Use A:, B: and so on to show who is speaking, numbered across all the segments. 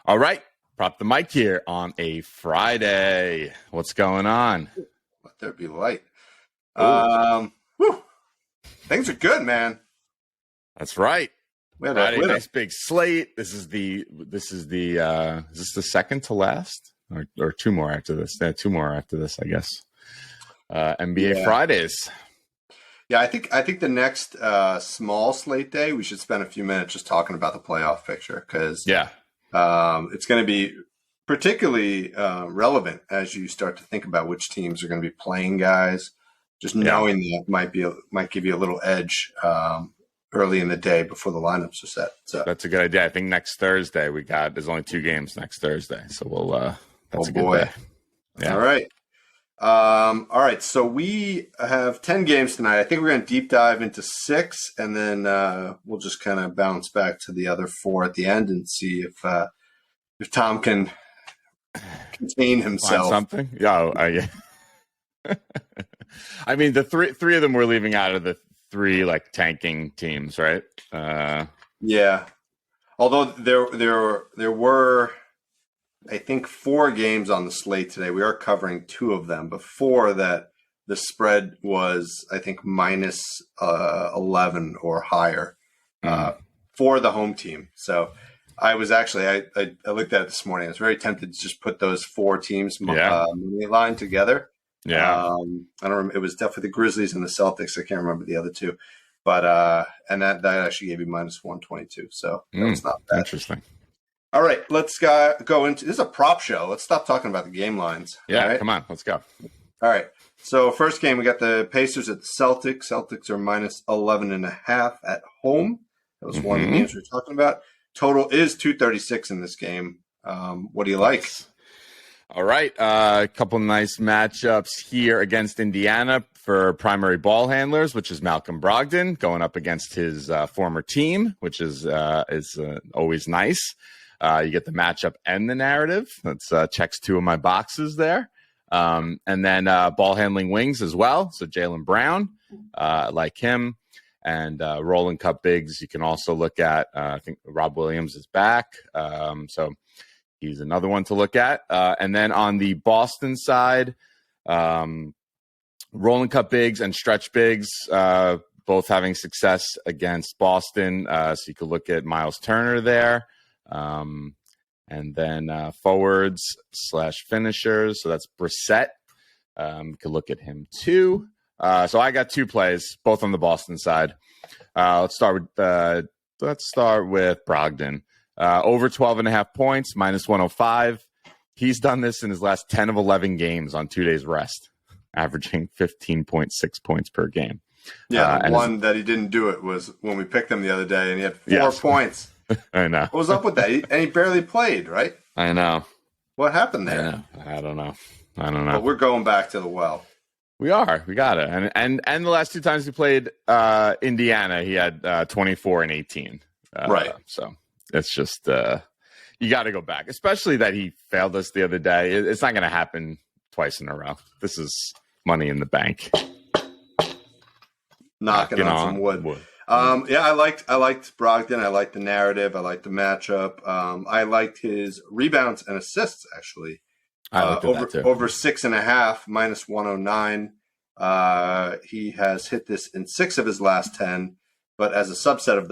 A: All right. Prop the mic here on a Friday. What's going on?
B: Let there be light.
A: Ooh.
B: Things are good, man.
A: That's right.
B: We had
A: Friday,
B: a
A: nice big slate. Is this the second to last? Or two more after this? Yeah, two more after this, I guess. NBA Fridays.
B: Yeah, I think the next small slate day, we should spend a few minutes just talking about the playoff picture because it's going to be particularly relevant as you start to think about which teams are going to be playing guys. Just knowing that might give you a little edge early in the day before the lineups are set. So
A: that's a good idea. I think next Thursday there's only 2 games next Thursday, so we'll that's a good day.
B: Yeah. All right. So we have 10 games tonight. I think we're going to deep dive into 6, and then we'll just kind of bounce back to the other 4 at the end and see if Tom can contain himself.
A: Find something? Yeah. I mean, the three of them we're leaving out of the 3 like tanking teams, right?
B: Yeah. Although there were, I think, 4 games on the slate today. We are covering 2 of them. Before that, the spread was, I think, minus 11 or higher for the home team. So I was actually, I looked at it this morning. I was very tempted to just put those 4 teams money line together.
A: Yeah.
B: I don't remember. It was definitely the Grizzlies and the Celtics. I can't remember the other 2. But and that actually gave you minus 122. So that was not bad.
A: Interesting.
B: All right, let's go into this is a prop show. Let's stop talking about the game lines.
A: Yeah,
B: right?
A: Come on, let's go.
B: All right. So first game, we got the Pacers at the Celtics. Celtics are minus 11.5 at home. That was one of the games we were talking about. Total is 236 in this game. What do you like?
A: All right, a couple nice matchups here against Indiana for primary ball handlers, which is Malcolm Brogdon going up against his former team, which is always nice. You get the matchup and the narrative. That's checks 2 of my boxes there. And then ball handling wings as well. So Jaylen Brown, like him, and Rolling Cup bigs. You can also look at, I think Rob Williams is back. So he's another one to look at. And then on the Boston side, Rolling Cup bigs and stretch bigs, both having success against Boston. So you could look at Miles Turner there. And then forwards / finishers. So that's Brissett. You could look at him too. So I got 2 plays, both on the Boston side. Let's start with Brogdon. Over 12.5 points, minus 105. He's done this in his last 10 of 11 games on 2 days rest, averaging 15.6 points per game.
B: Yeah, the one that he didn't do it was when we picked him the other day, and he had 4 points.
A: I know.
B: What was up with that? And he barely played, right?
A: I know.
B: What happened there?
A: I don't know. But
B: we're going back to the well.
A: We got it. And the last 2 times he played Indiana, he had 24 and 18.
B: Right.
A: So it's just you got to go back, especially that he failed us the other day. It's not going to happen twice in a row. This is money in the bank.
B: Knocking on some wood. I liked Brogdon. I liked the narrative. I liked the matchup. I liked his rebounds and assists, actually. Over 6.5, minus 109. He has hit this in 6 of his last 10, but as a subset of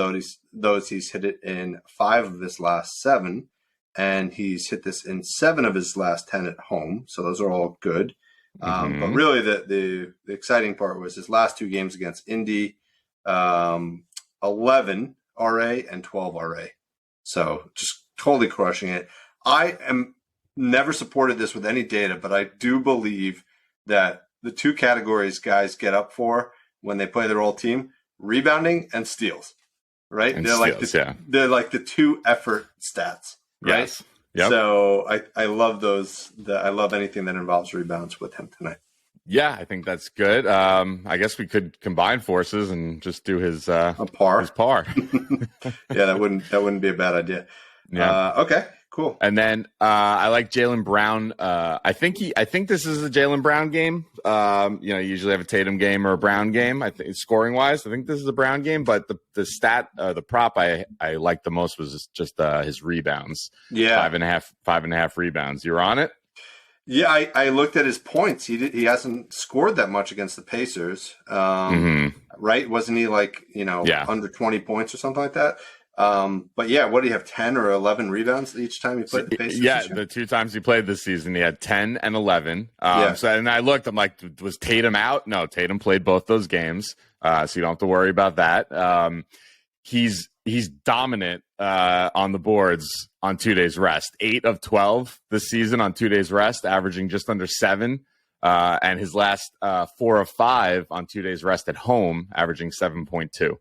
B: those he's hit it in 5 of his last 7, and he's hit this in 7 of his last 10 at home. So those are all good. But really, the exciting part was his last 2 games against Indy. 11 RA and 12 RA. So just totally crushing it. I am never supported this with any data, but I do believe that the 2 categories guys get up for when they play their old team, rebounding and steals, right?
A: And
B: they're like the 2 effort stats, right?
A: Yes. Yep.
B: So I love those. I love anything that involves rebounds with him tonight.
A: Yeah, I think that's good. I guess we could combine forces and just do his
B: a par.
A: His par.
B: Yeah, that wouldn't be a bad idea.
A: Yeah.
B: Okay, cool.
A: And then I like Jaylen Brown. I think this is a Jaylen Brown game. You usually have a Tatum game or a Brown game. I think scoring wise, I think this is a Brown game. But the prop I liked the most was just his rebounds.
B: Yeah,
A: 5.5 rebounds. You were on it.
B: Yeah, I looked at his points. He hasn't scored that much against the Pacers, right? Wasn't he under 20 points or something like that? But yeah, what do you have, 10 or 11 rebounds each time he played the Pacers?
A: Yeah, the 2 times he played this season, he had 10 and 11. So, and I looked, I'm like, was Tatum out? No, Tatum played both those games, so you don't have to worry about that. He's dominant on the boards on 2 days rest. 8 of 12 this season on 2 days rest, averaging just under 7. And his last 4 of 5 on 2 days rest at home, averaging 7.2.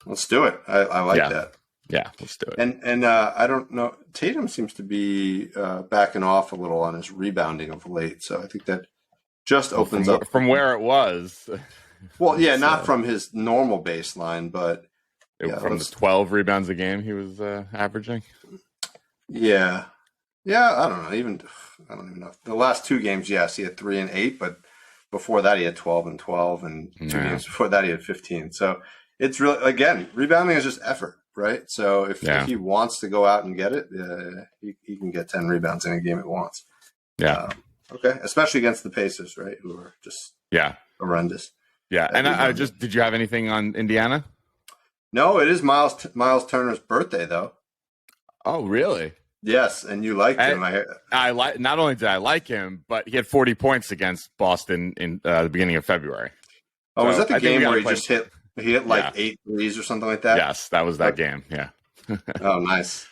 B: Let's do it. I like that.
A: Yeah, let's do it.
B: And I don't know. Tatum seems to be backing off a little on his rebounding of late, so I think that just opens up
A: from where it was.
B: Well, yeah, not from his normal baseline, but
A: from the 12 rebounds a game he was averaging.
B: Yeah. I don't know. I don't even know. The last 2 games, yes, he had 3 and 8, but before that he had 12 and 12, and 2 games before that he had 15. So it's really, again, rebounding is just effort, right? So if he wants to go out and get it, he can get 10 rebounds in a game he wants.
A: Yeah.
B: Okay. Especially against the Pacers, right? Who are just horrendous.
A: Yeah. And did you have anything on Indiana?
B: No, it is Miles Turner's birthday, though.
A: Oh, really?
B: Yes, and you liked him.
A: I like. Not only did I like him, but he had 40 points against Boston in the beginning of February.
B: Oh, so was that the game where he just hit 8 threes or something like that?
A: Yes, that was that game. Yeah.
B: Oh, nice.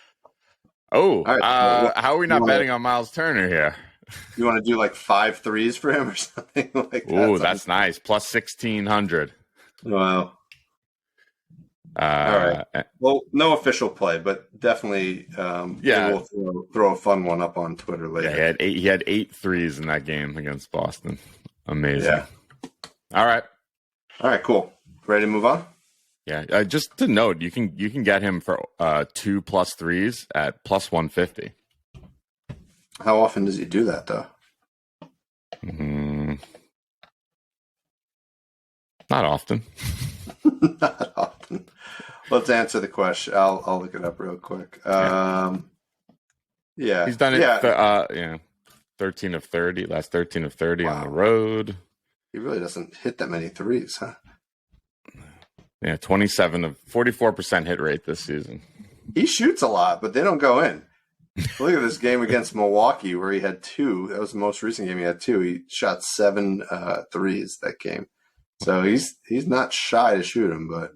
A: Oh, right. How are we not betting on Miles Turner here?
B: You want to do like 5 threes for him or something like that?
A: Oh, that's nice. Plus 1,600.
B: Wow. All right. Well, no official play, but definitely, we'll throw a fun one up on Twitter later.
A: Yeah, he had 8 threes in that game against Boston. Amazing. Yeah. All right,
B: cool. Ready to move on?
A: Yeah. Just to note, you can get him for 2 plus 3s at plus 150.
B: How often does he do that, though?
A: Not often.
B: Not often. Let's answer the question. I'll look it up real quick. He's done
A: it. 13 of 30. Last 13 of 30 on the road.
B: He really doesn't hit that many threes, huh?
A: Yeah, 27 of 44% hit rate this season.
B: He shoots a lot, but they don't go in. Look at this game against Milwaukee where he had 2. That was the most recent game he had 2. He shot 7 threes that game. So he's not shy to shoot him, but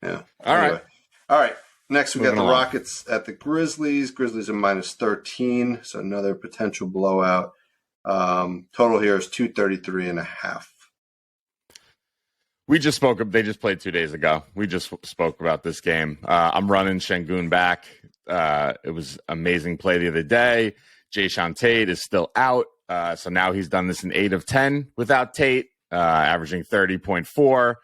B: yeah. All right. Next we got the Rockets at the Grizzlies. Grizzlies are minus 13, so another potential blowout. Total here is 233.5.
A: They just played 2 days ago. We just spoke about this game. I'm running Şengün back. It was amazing play the other day. Jae'Sean Tate is still out. So now he's done this in 8 of 10 without Tate, averaging 30.4.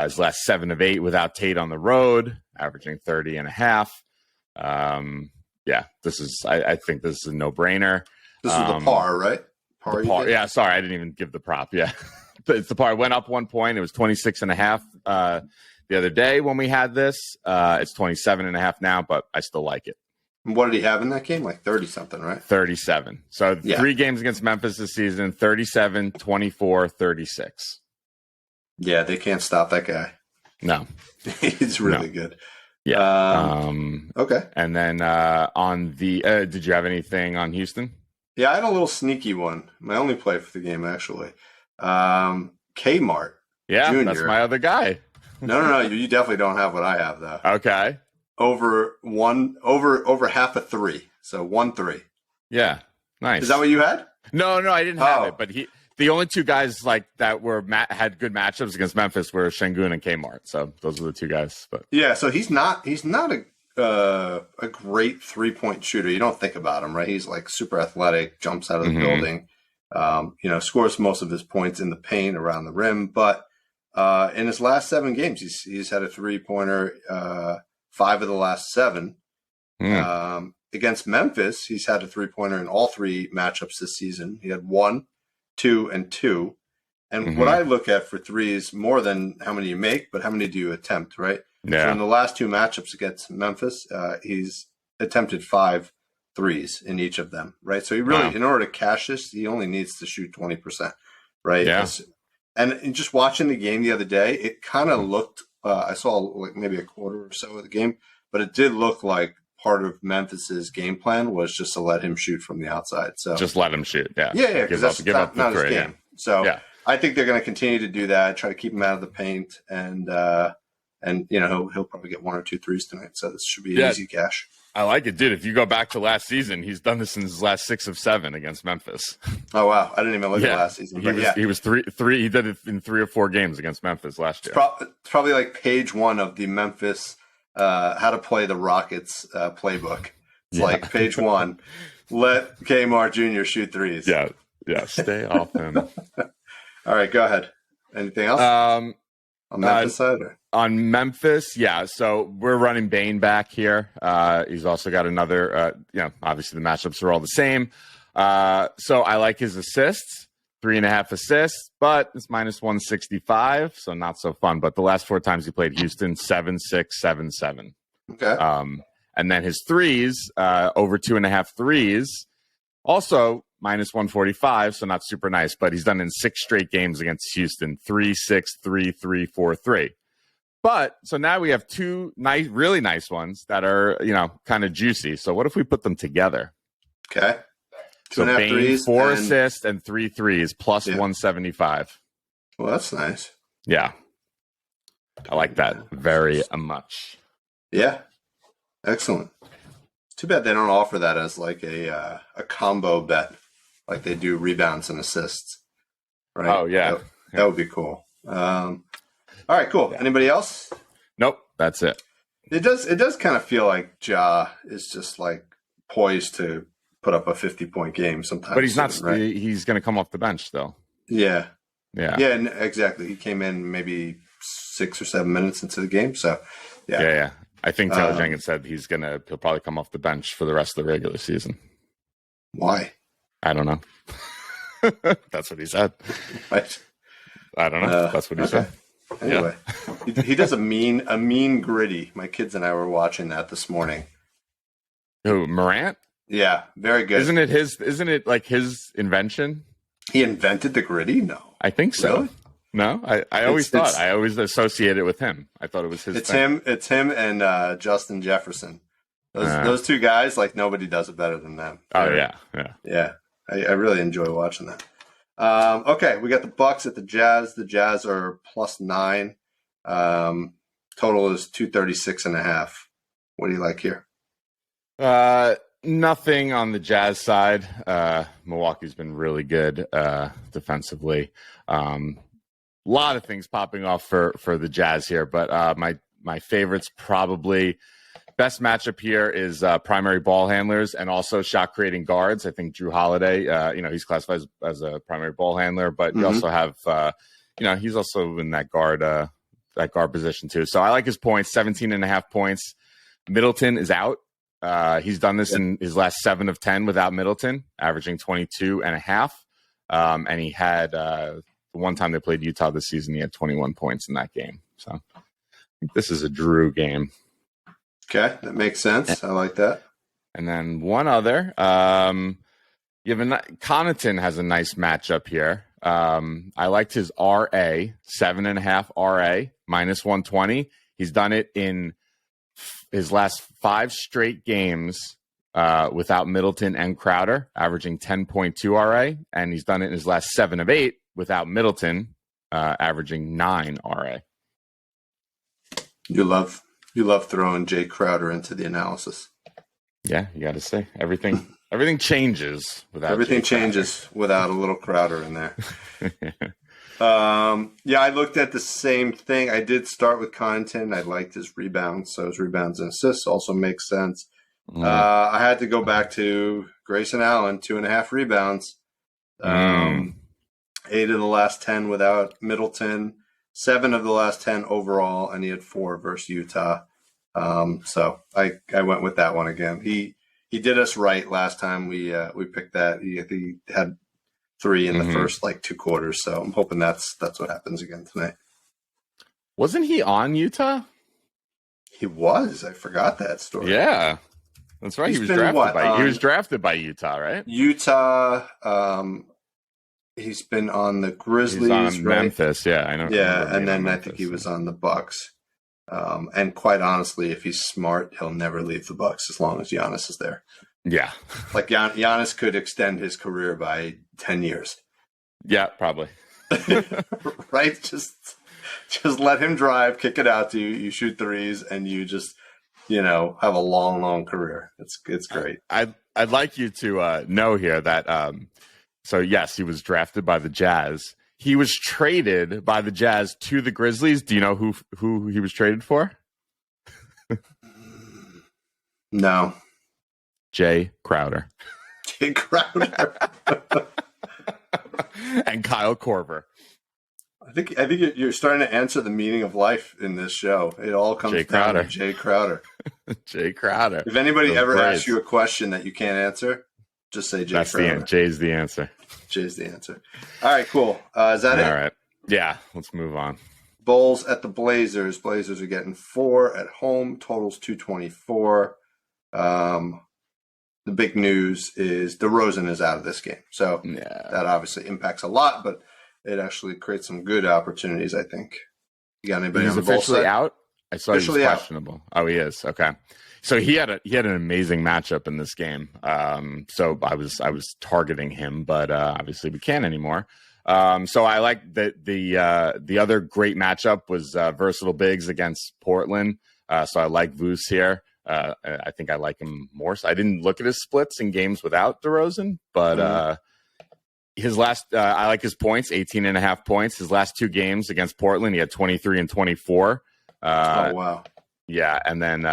A: His last 7 of 8 without Tate on the road, averaging 30.5. I think this is a no-brainer.
B: This is the par, right?
A: Par. Yeah, sorry, I didn't even give the prop. Yeah, it's the par. It went up 1 point. It was 26.5 the other day when we had this. It's 27.5 now, but I still like it.
B: What did he have in that game? Like 30-something, right?
A: 37. So 3 games against Memphis this season, 37, 24, 36.
B: Yeah, they can't stop that guy.
A: No.
B: He's really good.
A: Yeah.
B: Okay.
A: And then on the did you have anything on Houston?
B: Yeah, I had a little sneaky one. My only play for the game, actually. Kmart.
A: Yeah,
B: Jr.
A: That's my other guy.
B: No. You definitely don't have what I have, though.
A: Okay.
B: Over half a 3. So 1 3.
A: Yeah. Nice.
B: Is that what you had?
A: No, I didn't have it. But the only 2 guys like that had good matchups against Memphis were Şengün and Kmart. So those are the 2 guys. But
B: yeah, so he's not a great 3-point shooter. You don't think about him, right? He's like super athletic, jumps out of the building, scores most of his points in the paint around the rim. But in his last 7 games, he's had a 3-pointer 5 of the last 7.
A: Mm.
B: Against Memphis, he's had a 3-pointer in all 3 matchups this season. He had 1, 2, and 2. And what I look at for threes more than how many you make, but how many do you attempt, right?
A: Yeah.
B: So in the last 2 matchups against Memphis, he's attempted 5 threes in each of them, right? So he really, in order to cash this, he only needs to shoot 20%, right?
A: Yeah.
B: And just watching the game the other day, it kind of looked, I saw like maybe a quarter or so of the game, but it did look like part of Memphis's game plan was just to let him shoot from the outside. So
A: just let him shoot. Yeah.
B: Yeah. Because that's
A: give
B: not his
A: three,
B: game.
A: yeah.
B: So I think they're going to continue to do that, try to keep him out of the paint, and he'll probably get 1 or 2 threes tonight. So this should be easy cash.
A: I like it, dude. If you go back to last season, he's done this in his last 6 of 7 against Memphis.
B: Oh wow, I didn't even look at last season.
A: He was three. He did it in 3 or 4 games against Memphis last year.
B: It's probably like page 1 of the Memphis how to play the Rockets playbook. It's like page 1. Let Kmart Jr. shoot threes.
A: Yeah. Stay off him.
B: All right, go ahead. Anything else on Memphis side? Or?
A: On Memphis, yeah. So we're running Bane back here. He's also got another. Obviously the matchups are all the same. So I like his assists, 3.5 assists, but it's minus 165, so not so fun. But the last 4 times he played Houston, 7-6, 7-7.
B: Okay.
A: And then his threes, over 2.5 threes, also minus 145, so not super nice. But he's done in 6 straight games against Houston, 3-6, 3-3, 4-3. But so now we have 2 nice, really nice ones that are, kind of juicy. So what if we put them together?
B: Okay. 2.5
A: So Bane,
B: threes,
A: 4 assists and 3 threes plus 175.
B: Well, that's nice.
A: Yeah. I like that very much.
B: Yeah. Excellent. It's too bad they don't offer that as like a combo bet, like they do rebounds and assists. Right?
A: Oh, yeah.
B: That would be cool. All right, cool. Yeah. Anybody else?
A: Nope, that's it.
B: It does kind of feel like Ja is just like poised to put up a 50-point game sometimes.
A: But he's not. Right? He's going to come off the bench though.
B: Yeah. Exactly. He came in maybe 6 or 7 minutes into the game, so yeah.
A: I think Taylor Jenkins said he'll probably come off the bench for the rest of the regular season.
B: Why?
A: I don't know. That's what he said.
B: Right.
A: I don't know. That's what he said.
B: Anyway, he does a mean gritty. My kids and I were watching that this morning.
A: Who, Morant?
B: Yeah, very good.
A: Isn't it like his invention?
B: He invented the gritty? No.
A: I think so. Really? No? I always associate it with him. I thought it was his thing.
B: It's him and Justin Jefferson. Those 2 guys, like nobody does it better than them.
A: Yeah.
B: I really enjoy watching that. Okay, we got the Bucks at the Jazz. The Jazz are +9. Total is 236.5. What do you like here?
A: Nothing on the Jazz side. Milwaukee's been really good defensively. A lot of things popping off for the Jazz here, but my favorites probably. Best matchup here is primary ball handlers and also shot creating guards. I think Drew Holiday, he's classified as a primary ball handler, but you also have, he's also in that guard position too. So I like his points, 17.5 points. Middleton is out. He's done this in his last 7 of 10 without Middleton, averaging 22.5. And he had the one time they played Utah this season, he had 21 points in that game. So I think this is a Drew game.
B: Okay, that makes sense. I like that.
A: And then one other, Connaughton has a nice matchup here. I liked his RA, 7.5 RA, minus 120. He's done it in his last 5 straight games without Middleton and Crowder, averaging 10.2 RA. And he's done it in his last 7 of 8 without Middleton, averaging 9 RA.
B: You love throwing Jay Crowder into the analysis.
A: Yeah, you got to say everything changes without
B: without a little Crowder in there. I looked at the same thing. I did start with Connaughton. I liked his rebounds, so his rebounds and assists also makes sense. I had to go back to Grayson Allen, 2.5 rebounds, 8 of the last 10 without Middleton. 7 of the last 10 overall, and he had 4 versus Utah. So I went with that one again. He did us right last time we picked that. He had 3 in the first like 2 quarters. So I'm hoping that's what happens again tonight.
A: Wasn't he on Utah?
B: He was. I forgot that story.
A: Yeah, that's right. He was drafted by Utah, right?
B: Utah. He's been on the Grizzlies,
A: He's on
B: right?
A: Memphis. Yeah, I know.
B: Yeah, and then I think he was on the Bucks. And quite honestly, if he's smart, he'll never leave the Bucks as long as Giannis is there.
A: Yeah,
B: like Giannis could extend his career by 10 years.
A: Yeah, probably.
B: Right? Just let him drive, kick it out to you. You shoot threes, and you just have a long career. It's great.
A: I'd like you to know here that so yes, he was drafted by the Jazz. He was traded by the Jazz to the Grizzlies. Do you know who he was traded for?
B: No.
A: Jay Crowder.
B: Jay Crowder.
A: And Kyle Korver.
B: I think you're starting to answer the meaning of life in this show. It all comes down to Jay Crowder.
A: Jay Crowder.
B: If anybody ever asks you a question that you can't answer, just say Jay Crowder.
A: Jay's the answer.
B: Jay's the answer. All right, cool. Is that it?
A: All right. Yeah, let's move on.
B: Bulls at the Blazers. Blazers are getting 4 at home. Totals 224. The big news is DeRozan is out of this game. So that obviously impacts a lot, but it actually creates some good opportunities, I think. You got anybody on the Bulls side?
A: He's officially out? I saw he was questionable. Oh, he is. Okay. So he had an amazing matchup in this game. So I was targeting him, but obviously we can't anymore. So I like the other great matchup was versatile bigs against Portland. So I like Vus here. I think I like him more. So I didn't look at his splits in games without DeRozan, but his last I like his points, 18.5 points. His last 2 games against Portland, he had 23 and 24.
B: Oh wow.
A: Yeah, and then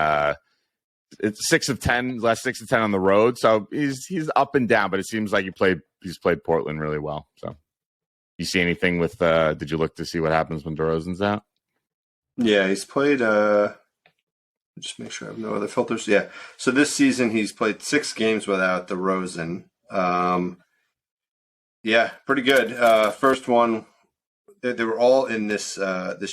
A: it's 6 of 10, last 6 of 10 on the road. So he's up and down, but it seems like he's played Portland really well. So you see anything with did you look to see what happens when DeRozan's out? Yeah,
B: he's played just make sure I have no other filters. Yeah. So this season he's played 6 games without DeRozan. Yeah, pretty good. First one, they were all in this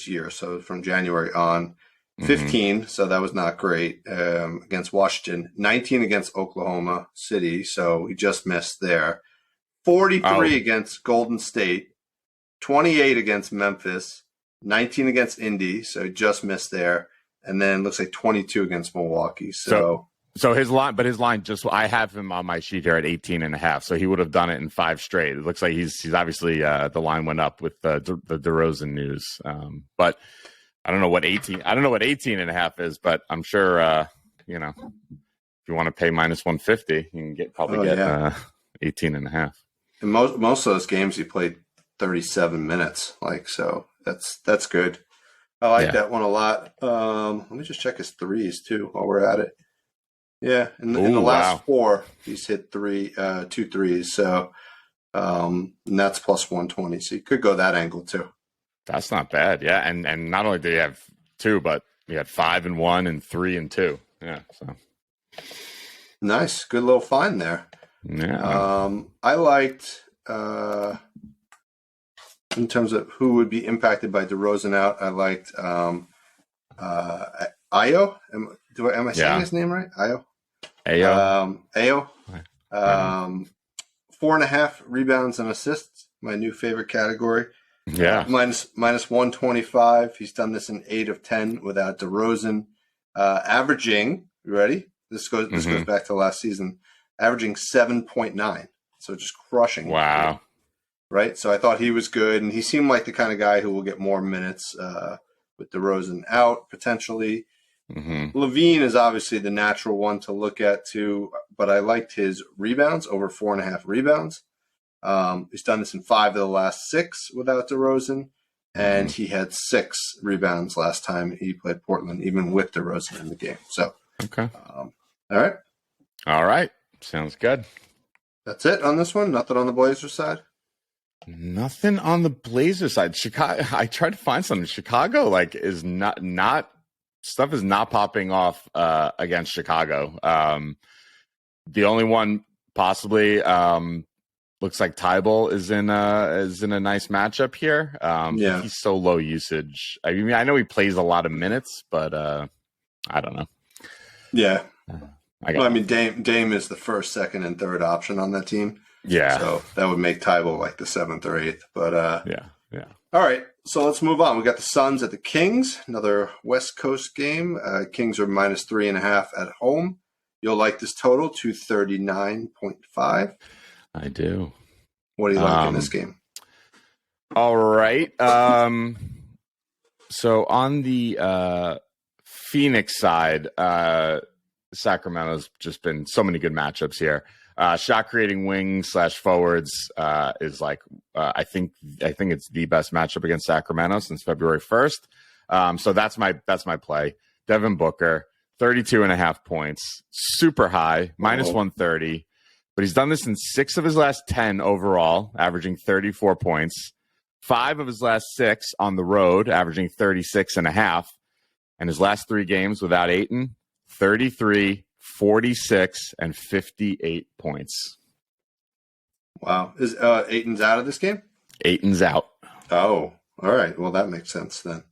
B: year. So from January on, 15. So that was not great against Washington. 19 against Oklahoma City. So he just missed there. 43 against Golden State. 28 against Memphis. 19 against Indy. So he just missed there. And then looks like 22 against Milwaukee. So
A: his line just, I have him on my sheet here at 18.5. So he would have done it in 5 straight. It looks like he's obviously the line went up with the DeRozan news. But I don't know what 18.5 is, but I'm sure, if you want to pay minus 150, you can get 18.5.
B: And most of those games he played 37 minutes. So that's good. I like that one a lot. Let me just check his threes too while we're at it. Yeah, in the last 4, he's hit 2 threes. So and that's plus 120. So you could go that angle too.
A: That's not bad. Yeah, and not only did he have 2, but he had 5 and 1 and 3 and 2. Yeah, so
B: nice, good little find there.
A: Yeah,
B: I liked. In terms of who would be impacted by DeRozan out, I liked Ayo. Am I saying his name right? Ayo. Ayo. 4.5 rebounds and assists. My new favorite category.
A: Yeah.
B: Minus 125. He's done this in 8 of 10 without DeRozan. Averaging. You ready? This goes back to last season. Averaging 7.9. So just crushing.
A: Wow.
B: Right, so I thought he was good, and he seemed like the kind of guy who will get more minutes with DeRozan out potentially. Levine is obviously the natural one to look at too, but I liked his rebounds over 4.5 rebounds. He's done this in 5 of the last 6 without DeRozan, and he had 6 rebounds last time he played Portland, even with DeRozan in the game. So,
A: okay,
B: all right,
A: sounds good.
B: That's it on this one. Nothing on the Blazers side.
A: Nothing on the Blazers side. Chicago. I tried to find something. Chicago is not stuff is not popping off against Chicago. The only one possibly looks like Tybal is in a nice matchup here.
B: Yeah.
A: He's so low usage. I mean, I know he plays a lot of minutes, but I don't know.
B: Yeah. I mean, Dame is the first, second, and third option on that team.
A: Yeah.
B: So that would make Tybal like the 7th or 8th. But
A: yeah.
B: All right. So let's move on. We got the Suns at the Kings, another West Coast game. Kings are -3.5 at home. You'll like this total, 239.5.
A: I do.
B: What do you like in this game?
A: All right. So on the Phoenix side, Sacramento's just been so many good matchups here. Shot creating wings / forwards is like I think it's the best matchup against Sacramento since February 1st. So that's my play. Devin Booker, 32.5 points, super high, -130. But he's done this in 6 of his last 10 overall, averaging 34 points. 5 of his last 6 on the road, averaging 36.5. And his last 3 games without Ayton, 33, 46, and 58 points.
B: Wow. Is Ayton's out of this game?
A: Ayton's out.
B: Oh, all right. Well, that makes sense then.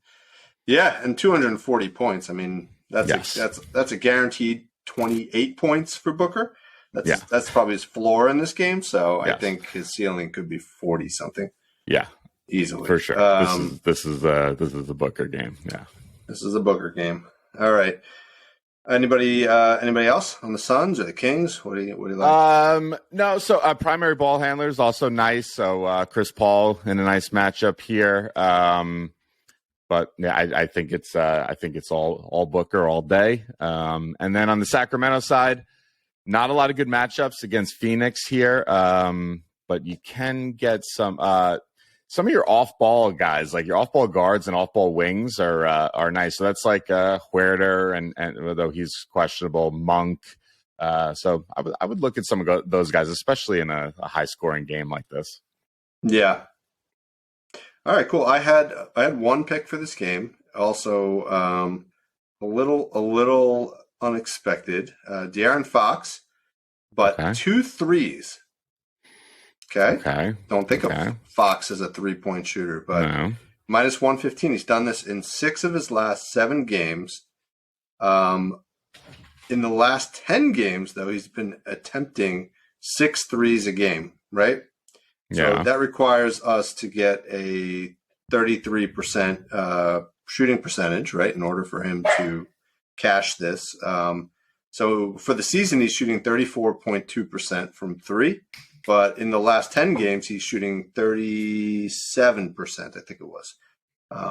B: Yeah, and 240 points. I mean, that's a guaranteed 28 points for Booker. That's probably his floor in this game. So I think his ceiling could be 40 something.
A: Yeah,
B: easily
A: for sure. This is the Booker game. Yeah,
B: this is a Booker game. All right. Anybody else on the Suns or the Kings? What do you like?
A: No. So primary ball handler is also nice. So Chris Paul in a nice matchup here. But yeah, I think it's all Booker all day. And then on the Sacramento side, not a lot of good matchups against Phoenix here. But you can get some of your off-ball guys, like your off-ball guards and off-ball wings are nice. So that's like Huerter and although he's questionable, Monk. So I would look at some of those guys, especially in a high-scoring game like this.
B: Yeah. All right, cool. I had one pick for this game. Also, a little unexpected. De'Aaron Fox, but 2 threes. Okay. Don't think of Fox as a 3-point shooter, but no. -115. He's done this in 6 of his last 7 games. In the last 10 games, though, he's been attempting 6 threes a game, right? So that requires us to get a 33% shooting percentage, right, in order for him to cash this. So for the season, he's shooting 34.2% from 3. But in the last 10 games, he's shooting 37%, I think it was.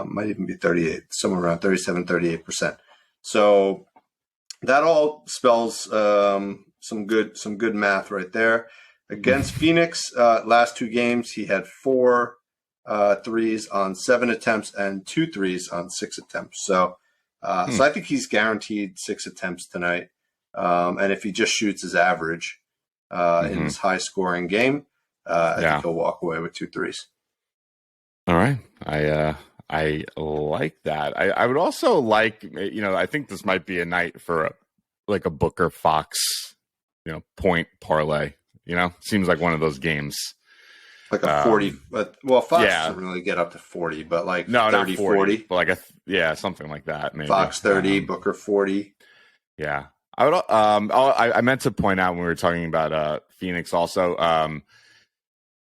B: Might even be 38, somewhere around 37, 38%. So that all spells some good math right there. Against Phoenix, last 2 games, he had 4 threes on 7 attempts and 2 threes on 6 attempts. So I think he's guaranteed 6 attempts tonight. And if he just shoots his average in this high-scoring game, I think he'll walk away with 2 threes.
A: All right. I like that. I would also like, I think this might be a night for a Booker Fox, point parlay. Seems like one of those games.
B: Like a 40, but Fox doesn't really get up to 40, but like 30,
A: not 40. But like something like that. Maybe
B: Fox 30, Booker 40.
A: Yeah, I would. I meant to point out when we were talking about Phoenix also.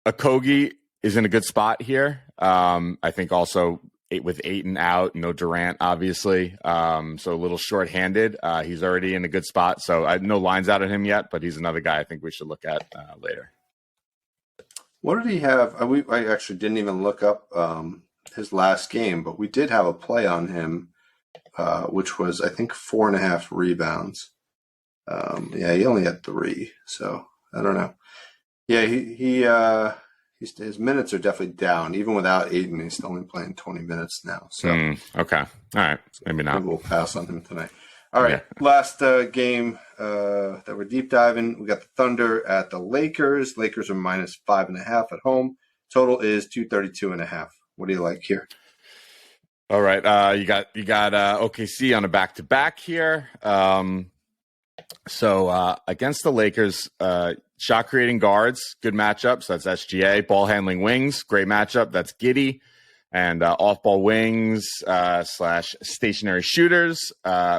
A: Okogie is in a good spot here. I think also with Ayton out, no Durant, obviously. So a little short-handed. He's already in a good spot. So no lines out of him yet, but he's another guy I think we should look at later.
B: What did he have? I actually didn't even look up his last game, but we did have a play on him, which was, I think, 4.5 rebounds. He only had 3, so I don't know. Yeah, his minutes are definitely down. Even without Ayton, he's only playing 20 minutes now. So
A: okay, all right, maybe not.
B: We'll pass on him tonight. All right, last game that we're deep diving. We got the Thunder at the Lakers. Lakers are -5.5 at home. Total is 232.5. What do you like here?
A: All right. You got OKC on a back-to-back here. So against the Lakers, shot creating guards, good matchup. So that's SGA. Ball handling wings, great matchup. That's Giddey. And off ball wings / stationary shooters,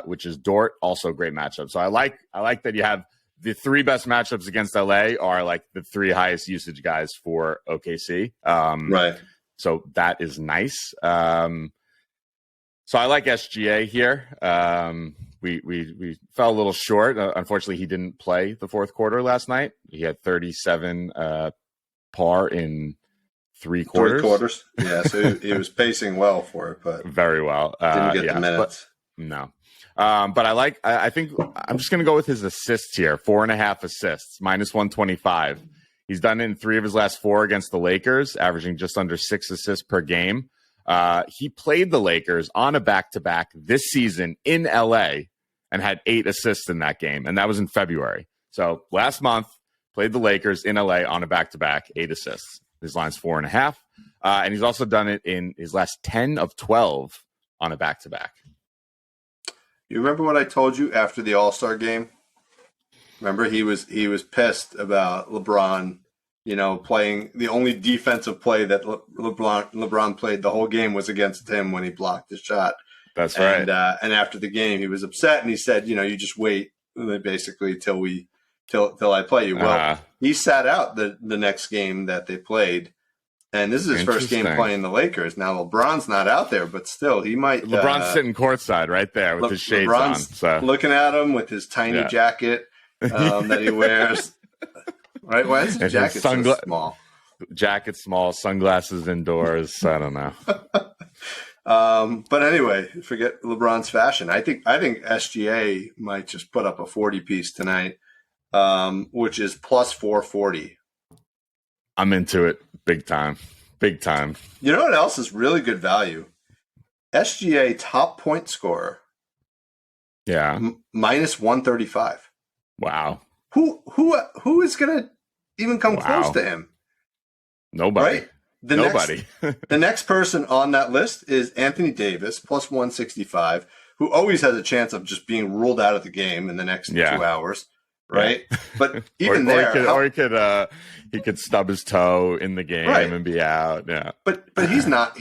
A: which is Dort, also great matchup. So I like that you have the three best matchups against LA are like the three highest usage guys for OKC.
B: Right.
A: So that is nice. So I like SGA here. We fell a little short. Unfortunately, he didn't play the fourth quarter last night. He had 37 par in three quarters.
B: Yeah, so he was pacing well for it, but
A: very well.
B: Didn't get the minutes.
A: No. But I think I'm just going to go with his assists here. 4.5 assists, -125. He's done it in 3 of his last 4 against the Lakers, averaging just under 6 assists per game. He played the Lakers on a back-to-back this season in LA and had 8 assists in that game, and that was in February. So last month, played the Lakers in LA on a back-to-back, 8 assists. His line's 4.5. And he's also done it in his last 10 of 12 on a back-to-back.
B: You remember what I told you after the All-Star game? Remember, he was pissed about LeBron, playing the only defensive play that LeBron played the whole game was against him when he blocked his shot.
A: That's right.
B: And after the game, he was upset and he said, you just wait basically till I play you. Well, he sat out the next game that they played. And this is his first game playing the Lakers. Now, LeBron's not out there, but still, he might.
A: LeBron's sitting courtside right there with his shades
B: LeBron's
A: on. So.
B: Looking at him with his tiny jacket that he wears. Right? Why is his jacket so small?
A: Jacket small, sunglasses indoors. I don't know.
B: But anyway, forget LeBron's fashion. I think SGA might just put up a 40-piece tonight, which is plus 440.
A: I'm into it big time. Big time.
B: You know what else is really good value? SGA top point scorer.
A: Yeah.
B: Minus 135.
A: Wow.
B: Who is going to even come close to him?
A: Nobody.
B: Right?
A: Nobody.
B: The next person on that list is Anthony Davis, plus 165, who always has a chance of just being ruled out of the game in the next 2 hours. Right, but even
A: he could stub his toe in the game and be out. Yeah,
B: but he's not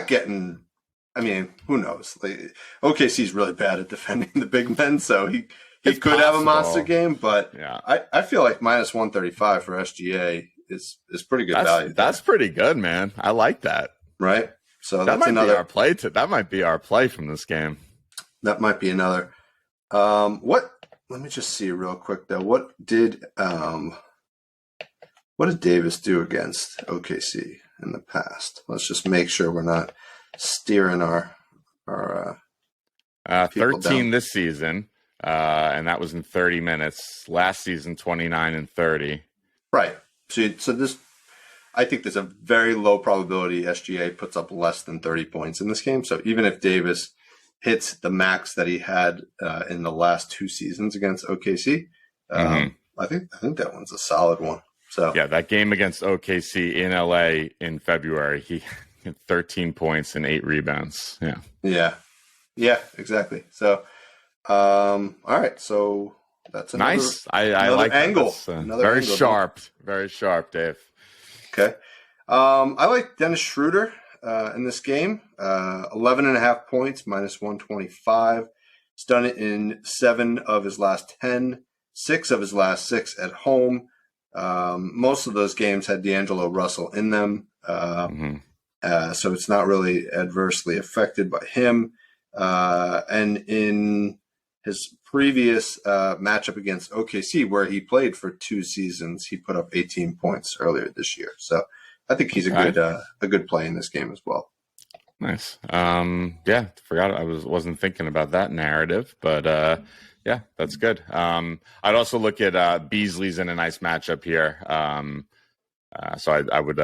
B: getting. I mean, who knows? OKC's really bad at defending the big men, so he could have a monster game. But I feel like minus 135 for SGA is pretty good value.
A: That's pretty good, man. I like that.
B: Right, so
A: that might be our play. That might be our play from this game.
B: That might be another. Let me just see real quick though. What did Davis do against OKC in the past? Let's just make sure we're not steering our
A: 13
B: down.
A: This season, and that was in 30 minutes. Last season, 29 and 30.
B: Right. So this, I think there's a very low probability SGA puts up less than 30 points in this game. So even if Davis hits the max that he had in the last 2 seasons against OKC, I think that one's a solid one. So
A: yeah, that game against OKC in LA in February, he had 13 points and 8 rebounds.
B: Yeah, exactly. So, all right, so that's another,
A: nice. I like
B: angle.
A: Another very angle, very sharp, Dave.
B: Okay, I like Dennis Schroeder. In this game, 11.5 points, minus 125. He's done it in 7 of his last 10, 6 of his last 6 at home. Most of those games had D'Angelo Russell in them, so it's not really adversely affected by him. And in his previous matchup against OKC, where he played for 2 seasons, he put up 18 points earlier this year. So I think he's a good play in this game as well.
A: Nice. Forgot I wasn't thinking about that narrative, but that's good. I'd also look at Beasley's in a nice matchup here. So I would.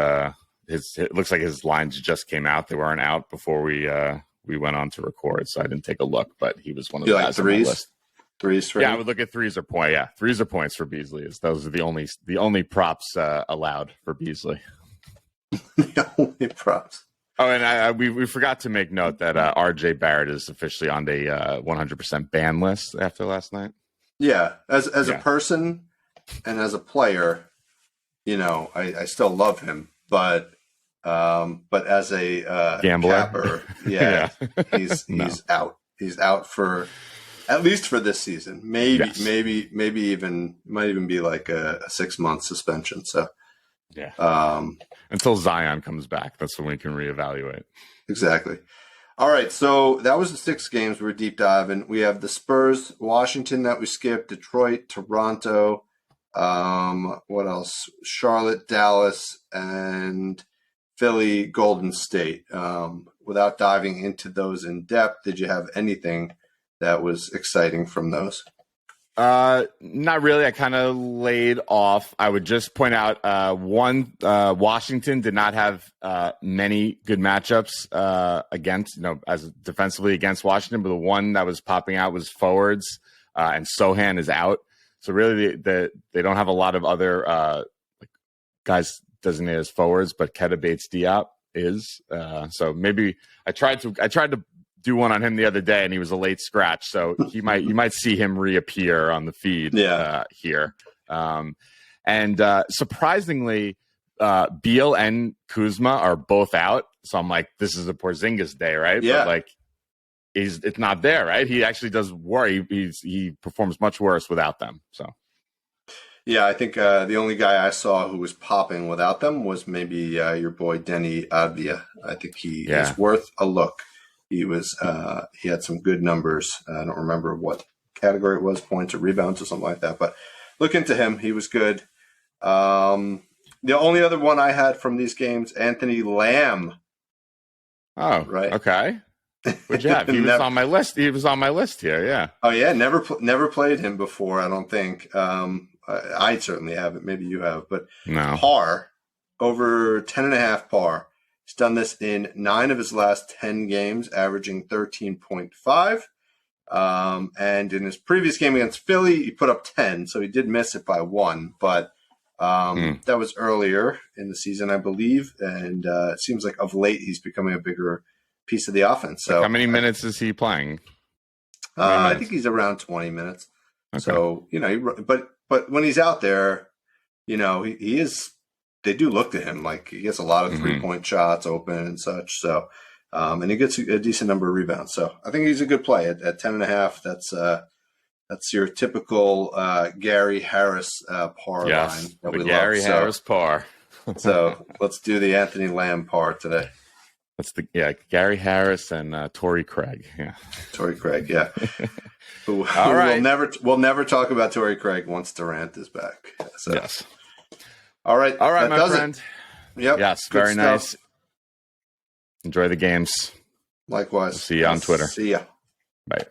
A: It looks like his lines just came out; they weren't out before we went on to record, so I didn't take a look. But he was one of the guys on the list.
B: Threes.
A: Yeah, I would look at threes or point. Yeah, threes or points for Beasley. Those are the only props allowed for Beasley.
B: The only props.
A: Oh, and we forgot to make note that R.J. Barrett is officially on the 100% ban list after last night.
B: Yeah, as a person and as a player, I still love him, but as a
A: gambler,
B: capper, he's out. He's out for at least for this season. Maybe even might even be like a 6-month suspension. So
A: until Zion comes back, that's when we can reevaluate.
B: Exactly. All right, so that was the 6 games we're deep diving. We have the Spurs, Washington that we skipped, Detroit, Toronto. What else? Charlotte, Dallas, and Philly, Golden State. Without diving into those in depth, did you have anything that was exciting from those?
A: Not really. I kind of laid off. I would just point out Washington did not have many good matchups against, as defensively against Washington, but the one that was popping out was forwards, and Sohan is out. So really, they don't have a lot of other guys designated as forwards, but Keita Bates-Diop is. So maybe I tried to do one on him the other day, and he was a late scratch. So you might see him reappear on the feed here. And surprisingly, Beal and Kuzma are both out. So I'm like, this is a Porzingis day, right?
B: Yeah.
A: But it's not there, right? He actually does worry. He performs much worse without them. So,
B: yeah, I think the only guy I saw who was popping without them was maybe your boy Denny Advia. I think he is worth a look. He had some good numbers. I don't remember what category it was, points or rebounds or something like that. But look into him; he was good. The only other one I had from these games, Anthony Lamb.
A: Oh, right, okay. What'd you have? He was on my list. He was on my list here. Yeah.
B: Oh yeah, never played him before. I don't think. I certainly haven't. Maybe you have, but
A: no.
B: Par over 10.5 par. He's done this in 9 of his last 10 games, averaging 13.5. And in his previous game against Philly, he put up 10, so he did miss it by 1. But that was earlier in the season, I believe. And it seems like of late he's becoming a bigger piece of the offense. So
A: how many minutes is he playing?
B: I think he's around 20 minutes. Okay. So, but when he's out there, he is. They do look to him like he gets a lot of 3-point shots open and such. So, and he gets a decent number of rebounds. So I think he's a good play at 10.5. That's your typical Gary Harris par line.
A: That we Gary love. Harris par.
B: So let's do the Anthony Lamb par today.
A: That's Gary Harris and Torrey Craig. Yeah,
B: Torrey Craig. Yeah.
A: All right.
B: We'll never talk about Torrey Craig once Durant is back. So.
A: Yes.
B: All right,
A: my friend.
B: Yep.
A: Yes, very nice. Enjoy the games.
B: Likewise.
A: We'll see you on Twitter.
B: See ya.
A: Bye.